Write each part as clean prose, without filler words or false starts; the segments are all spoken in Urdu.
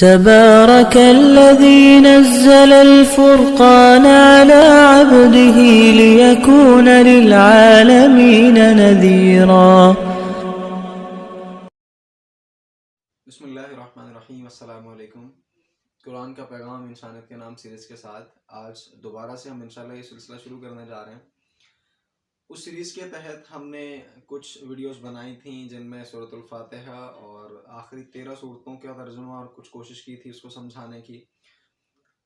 تبارك الذي نزل الفرقان على عبده ليكون للعالمين نذيرا. بسم اللہ الرحمن الرحیم. السلام علیکم. قرآن کا پیغام انسانیت کے نام سیریز کے ساتھ آج دوبارہ سے ہم انشاءاللہ یہ سلسلہ شروع کرنے جا رہے ہیں. اس سیریز کے تحت ہم نے کچھ ویڈیوز بنائی تھیں جن میں سورۃ الفاتحہ اور آخری 13 صورتوں کا ترجمہ اور کچھ کوشش کی تھی اس کو سمجھانے کی,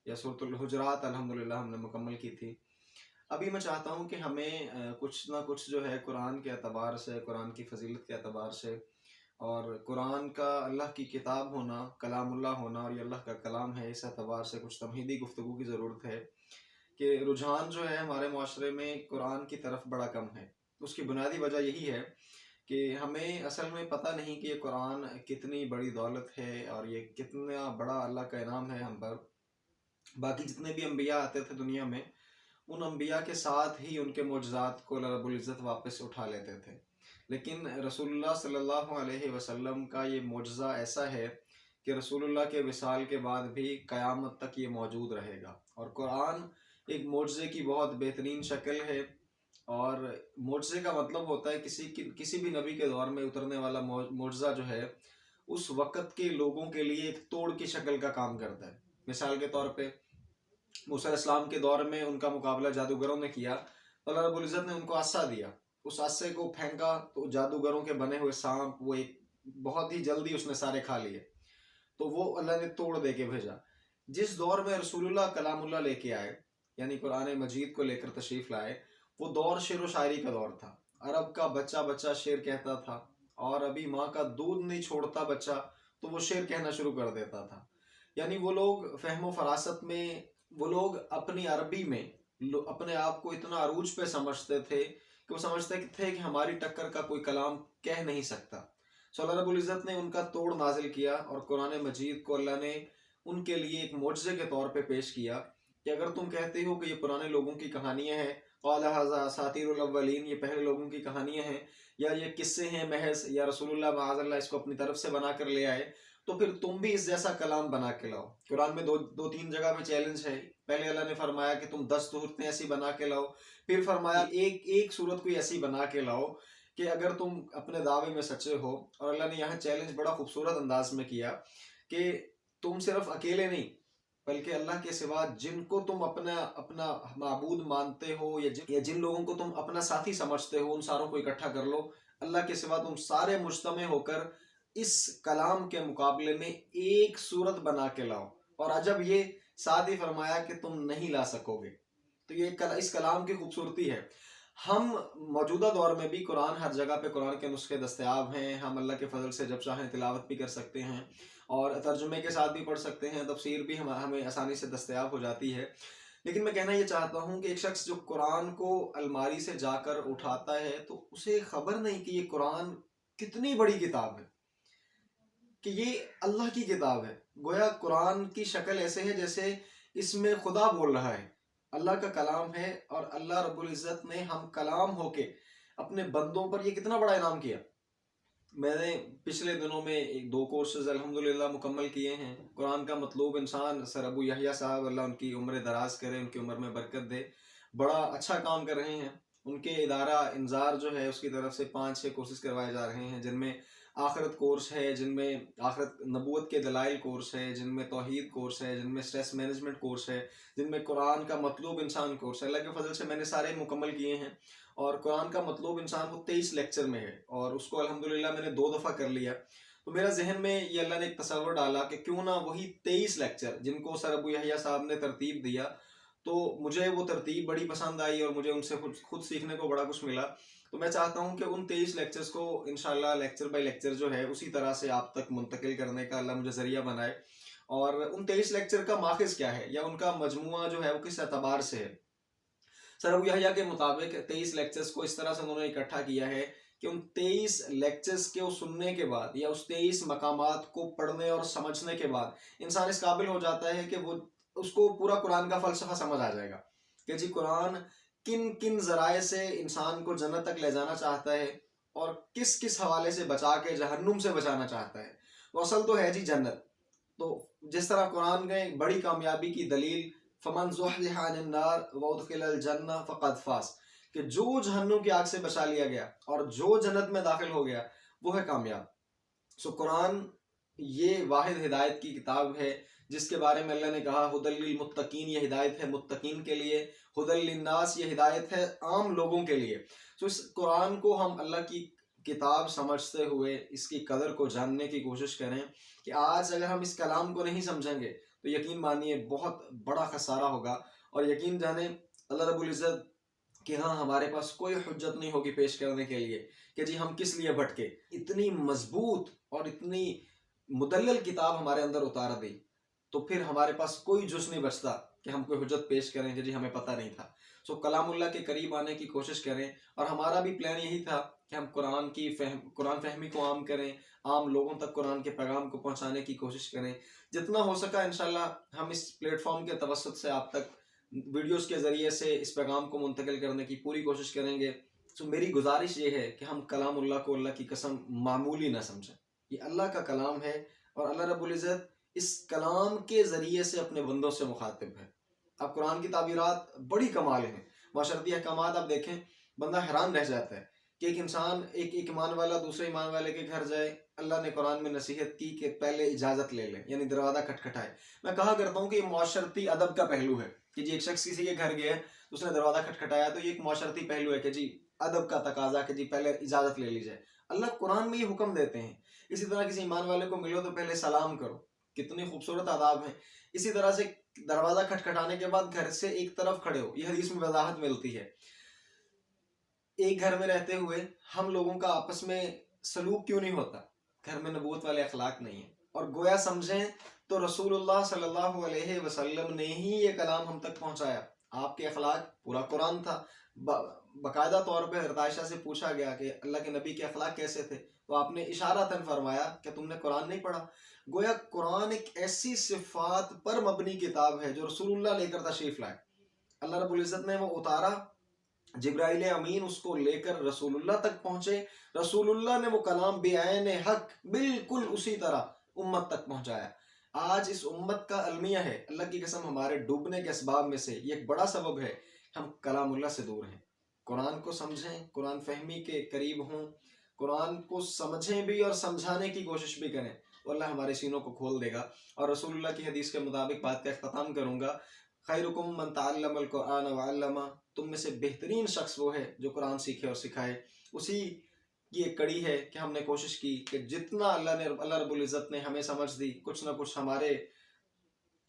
یا سورۃ الحجرات الحمدللہ ہم نے مکمل کی تھی. ابھی میں چاہتا ہوں کہ ہمیں کچھ نہ کچھ جو ہے قرآن کے اعتبار سے, قرآن کی فضیلت کے اعتبار سے, اور قرآن کا اللہ کی کتاب ہونا, کلام اللہ ہونا اور یہ اللہ کا کلام ہے, اس اعتبار سے کچھ تمہیدی گفتگو کی ضرورت ہے کہ رجحان جو ہے ہمارے معاشرے میں قرآن کی طرف بڑا کم ہے. اس کی بنیادی وجہ یہی ہے کہ ہمیں اصل میں پتہ نہیں کہ یہ قرآن کتنی بڑی دولت ہے اور یہ کتنا بڑا اللہ کا انعام ہے ہم پر. باقی جتنے بھی انبیاء آتے تھے دنیا میں, ان انبیاء کے ساتھ ہی ان کے معجزات کو اللہ رب العزت واپس اٹھا لیتے تھے, لیکن رسول اللہ صلی اللہ علیہ وسلم کا یہ معجزہ ایسا ہے کہ رسول اللہ کے وصال کے بعد بھی قیامت تک یہ موجود رہے گا. اور قرآن ایک معجزے کی بہت بہترین شکل ہے, اور معجزے کا مطلب ہوتا ہے کسی بھی نبی کے دور میں اترنے والا معجزہ جو ہے اس وقت کے لوگوں کے لیے ایک توڑ کی شکل کا کام کرتا ہے. مثال کے طور پہ موسیٰ علیہ السلام کے دور میں ان کا مقابلہ جادوگروں نے کیا تو اللہ رب العزت نے ان کو عصا دیا, اس عصے کو پھینکا تو جادوگروں کے بنے ہوئے سانپ وہ ایک بہت ہی جلدی اس نے سارے کھا لیے, تو وہ اللہ نے توڑ دے کے بھیجا. جس دور میں رسول اللہ کلام اللہ لے کے آئے, یعنی قرآن مجید کو لے کر تشریف لائے, وہ دور شعر و شاعری کا دور تھا. عرب کا بچہ بچہ شعر کہتا تھا, اور ابھی ماں کا دودھ نہیں چھوڑتا بچہ تو وہ شعر کہنا شروع کر دیتا تھا. یعنی وہ لوگ فہم و فراست میں, وہ لوگ اپنی عربی میں اپنے آپ کو اتنا عروج پہ سمجھتے تھے کہ وہ سمجھتے تھے کہ ہماری ٹکر کا کوئی کلام کہہ نہیں سکتا. سو اللہ رب العزت نے ان کا توڑ نازل کیا, اور قرآن مجید کو اللہ نے ان کے لیے ایک معجزے کے طور پہ پیش کیا کہ اگر تم کہتے ہو کہ یہ پرانے لوگوں کی کہانیاں ہیں, قال ھذا اساطیر الاولین, یہ پہلے لوگوں کی کہانیاں ہیں, یا یہ قصے ہیں محض, یا رسول اللہ معاذ اللہ اس کو اپنی طرف سے بنا کر لے آئے, تو پھر تم بھی اس جیسا کلام بنا کے لاؤ. قرآن میں دو تین جگہ میں چیلنج ہے. پہلے اللہ نے فرمایا کہ تم 10 صورتیں ایسی بنا کے لاؤ, پھر فرمایا ایک صورت کوئی ایسی بنا کے لاؤ کہ اگر تم اپنے دعوے میں سچے ہو. اور اللہ نے یہاں چیلنج بڑا خوبصورت انداز میں کیا کہ تم صرف اکیلے نہیں بلکہ اللہ کے سوا جن کو تم اپنا معبود مانتے ہو, یا جن لوگوں کو تم اپنا ساتھی سمجھتے ہو, ان ساروں کو اکٹھا کر لو. اللہ کے سوا تم سارے مجتمع ہو کر اس کلام کے مقابلے میں ایک صورت بنا کے لاؤ. اور عجب یہ ساتھ ہی فرمایا کہ تم نہیں لا سکو گے. تو یہ اس کلام کی خوبصورتی ہے. ہم موجودہ دور میں بھی قرآن ہر جگہ پہ قرآن کے نسخے دستیاب ہیں, ہم اللہ کے فضل سے جب چاہیں تلاوت بھی کر سکتے ہیں, اور ترجمے کے ساتھ بھی پڑھ سکتے ہیں, تفسیر بھی ہمیں آسانی سے دستیاب ہو جاتی ہے. لیکن میں کہنا یہ چاہتا ہوں کہ ایک شخص جو قرآن کو الماری سے جا کر اٹھاتا ہے تو اسے خبر نہیں کہ یہ قرآن کتنی بڑی کتاب ہے, کہ یہ اللہ کی کتاب ہے. گویا قرآن کی شکل ایسے ہے جیسے اس میں خدا بول رہا ہے, اللہ کا کلام ہے, اور اللہ رب العزت نے ہم کلام ہو کے اپنے بندوں پر یہ کتنا بڑا انعام کیا. میں نے پچھلے دنوں میں 2 کورسز الحمدللہ مکمل کیے ہیں. قرآن کا مطلوب انسان سر ابو یحییٰ صاحب, اللہ ان کی عمر دراز کرے, ان کی عمر میں برکت دے, بڑا اچھا کام کر رہے ہیں. ان کے ادارہ انذار جو ہے اس کی طرف سے 5-6 کورسز کروائے جا رہے ہیں, جن میں آخرت کورس ہے, جن میں آخرت نبوت کے دلائل کورس ہے, جن میں توحید کورس ہے, جن میں سٹریس مینجمنٹ کورس ہے, جن میں قرآن کا مطلوب انسان کورس ہے. اللہ کے فضل سے میں نے سارے مکمل کیے ہیں, اور قرآن کا مطلوب انسان وہ 23 لیکچر میں ہے, اور اس کو الحمدللہ میں نے 2 دفعہ کر لیا. تو میرا ذہن میں یہ اللہ نے ایک تصور ڈالا کہ کیوں نہ وہی 23 لیکچر جن کو سر ابو یحییٰ صاحب نے ترتیب دیا, تو مجھے وہ ترتیب بڑی پسند آئی اور مجھے ان سے خود سیکھنے کو بڑا کچھ ملا. تو میں چاہتا ہوں کہ ان 23 لیکچرز کو انشاءاللہ لیکچر بائی لیکچر جو ہے اسی طرح سے آپ تک منتقل کرنے کا اللہ مجھے ذریعہ بنائے. اور ان 23 لیکچر کا ماخذ کیا ہے, یا ان کا مجموعہ جو ہے وہ کس اعتبار سے ہے. سر ابو یحییٰ کے مطابق 23 لیکچرز کو اس طرح سے انہوں نے اکٹھا کیا ہے کہ ان 23 لیکچرز کے سننے کے بعد, یا اس 23 مقامات کو پڑھنے اور سمجھنے کے بعد انسان اس قابل ہو جاتا ہے کہ وہ اس کو پورا قرآن کا فلسفہ سمجھ آ جائے گا کہ جی قرآن کن کن ذرائع سے انسان کو جنت تک لے جانا چاہتا ہے, اور کس کس حوالے سے بچا کے جہنم سے بچانا چاہتا ہے. تو اصل تو ہے جی جنت. تو جس طرح قرآن نے بڑی کامیابی کی دلیل فمن زحزح عن النار وادخل الجنہ فقد فاز، کہ جو جہنم کی آگ سے بچا لیا گیا اور جو جنت میں داخل ہو گیا وہ ہے کامیاب۔ سو قرآن یہ واحد ہدایت کی کتاب ہے جس کے بارے میں اللہ نے کہا ھدی للمتقین، یہ ہدایت ہے متقین کے لیے، ھدی للناس یہ ہدایت ہے عام لوگوں کے لیے۔ سو اس قرآن کو ہم اللہ کی کتاب سمجھتے ہوئے اس کی قدر کو جاننے کی کوشش کریں کہ آج اگر ہم اس کلام کو نہیں سمجھیں گے تو یقین مانیے بہت بڑا خسارہ ہوگا، اور یقین جانیں اللہ رب العزت کہ ہاں ہمارے پاس کوئی حجت نہیں ہوگی پیش کرنے کے لیے کہ جی ہم کس لیے بھٹکے۔ اتنی مضبوط اور اتنی مدلل کتاب ہمارے اندر اتار دی تو پھر ہمارے پاس کوئی جز نہیں بچتا کہ ہم کوئی حجت پیش کریں کہ جی ہمیں پتہ نہیں تھا۔ سو کلام اللہ کے قریب آنے کی کوشش کریں، اور ہمارا بھی پلان یہی تھا کہ ہم قرآن فہمی کو عام کریں، عام لوگوں تک قرآن کے پیغام کو پہنچانے کی کوشش کریں۔ جتنا ہو سکا انشاءاللہ ہم اس پلیٹ فارم کے توسط سے آپ تک ویڈیوز کے ذریعے سے اس پیغام کو منتقل کرنے کی پوری کوشش کریں گے۔ سو میری گزارش یہ ہے کہ ہم کلام اللہ کو اللہ کی قسم معمولی نہ سمجھیں، یہ اللہ کا کلام ہے اور اللہ رب العزت اس کلام کے ذریعے سے اپنے بندوں سے مخاطب ہے۔ اب قرآن کی تعبیرات بڑی کمال ہیں، معاشرتی احکامات آپ دیکھیں بندہ حیران رہ جاتا ہے کہ ایک انسان ایک ایمان والا دوسرے ایمان والے کے گھر جائے، اللہ نے قرآن میں نصیحت کی کہ پہلے اجازت لے لیں، یعنی دروازہ کھٹکھٹائے۔ میں کہا کرتا ہوں کہ یہ معاشرتی ادب کا پہلو ہے کہ جی ایک شخص کسی کے گھر گیا اس نے دروازہ کھٹکھٹایا تو یہ ایک معاشرتی پہلو ہے کہ جی ادب کا تقاضا کہ جی پہلے اجازت لے لی جائے۔ اللہ قرآن میں یہ حکم دیتے ہیں۔ اسی طرح کسی ایمان والے کو ملو تو پہلے سلام کرو، کتنی خوبصورت آداب ہیں۔ اسی طرح سے دروازہ کھٹکھٹانے کے بعد گھر سے ایک طرف کھڑے ہو، یہ حدیث میں وضاحت ملتی ہے۔ ایک گھر میں رہتے ہوئے ہم لوگوں کا آپس میں سلوک کیوں نہیں ہوتا؟ گھر میں نبوت والے اخلاق نہیں ہیں، اور گویا سمجھیں تو رسول اللہ صلی اللہ علیہ وسلم نے ہی یہ کلام ہم تک پہنچایا۔ آپ کے اخلاق پورا قرآن تھا۔ باقاعدہ طور پہ حضرت عائشہ سے پوچھا گیا کہ اللہ کے نبی کے اخلاق کیسے تھے، تو آپ نے اشارتاً فرمایا کہ تم نے قرآن نہیں پڑھا۔ گویا قرآن ایک ایسی صفات پر مبنی کتاب ہے جو رسول اللہ لے کر تشریف لائے۔ اللہ رب العزت نے وہ اتارا، جبرائیل امین اس کو لے کر رسول اللہ تک پہنچے، رسول اللہ نے وہ کلام بعین حق بالکل اسی طرح امت تک پہنچایا۔ آج اس امت کا المیہ ہے، اللہ کی قسم ہمارے ڈوبنے کے اسباب میں سے یہ ایک بڑا سبب ہے، ہم کلام اللہ سے دور ہیں۔ قرآن کو سمجھیں، قرآن فہمی کے قریب ہوں، قرآن کو سمجھیں بھی اور سمجھانے کی کوشش بھی کریں، تو اللہ ہمارے سینوں کو کھول دے گا۔ اور رسول اللہ کی حدیث کے مطابق بات کا اختتام کروں گا، خیرکم من تعلم القرآن وعلمہ، تم میں سے بہترین شخص وہ ہے جو قرآن سیکھے اور سکھائے۔ اسی کی ایک کڑی ہے کہ ہم نے کوشش کی کہ جتنا اللہ رب العزت نے ہمیں سمجھ دی، کچھ نہ کچھ ہمارے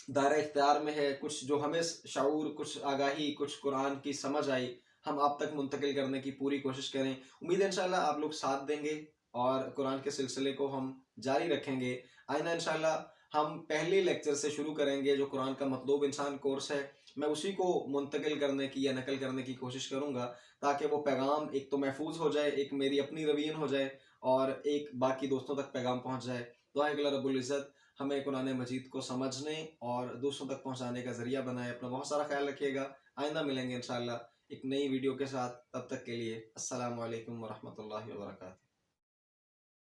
دائرہ اختیار میں ہے، کچھ جو ہمیں شعور، کچھ آگاہی، کچھ قرآن کی سمجھ آئی، ہم آپ تک منتقل کرنے کی پوری کوشش کریں۔ امید ہے انشاءاللہ آپ لوگ ساتھ دیں گے اور قرآن کے سلسلے کو ہم جاری رکھیں گے۔ آئندہ انشاءاللہ ہم پہلے لیکچر سے شروع کریں گے جو قرآن کا مطلوب انسان کورس ہے، میں اسی کو منتقل کرنے کی یا نقل کرنے کی کوشش کروں گا تاکہ وہ پیغام ایک تو محفوظ ہو جائے، ایک میری اپنی روین ہو جائے، اور ایک باقی دوستوں تک پیغام پہنچ جائے۔ دعا ہے کہ اللہ رب العزت ہمیں قرآن مجید کو سمجھنے اور دوسروں تک پہنچانے کا ذریعہ بنائے۔ اپنا بہت سارا خیال رکھیے گا، آئندہ ملیں گے انشاءاللہ ایک نئی ویڈیو کے ساتھ، تب تک کے لیے السلام علیکم ورحمۃ اللہ وبرکاتہ۔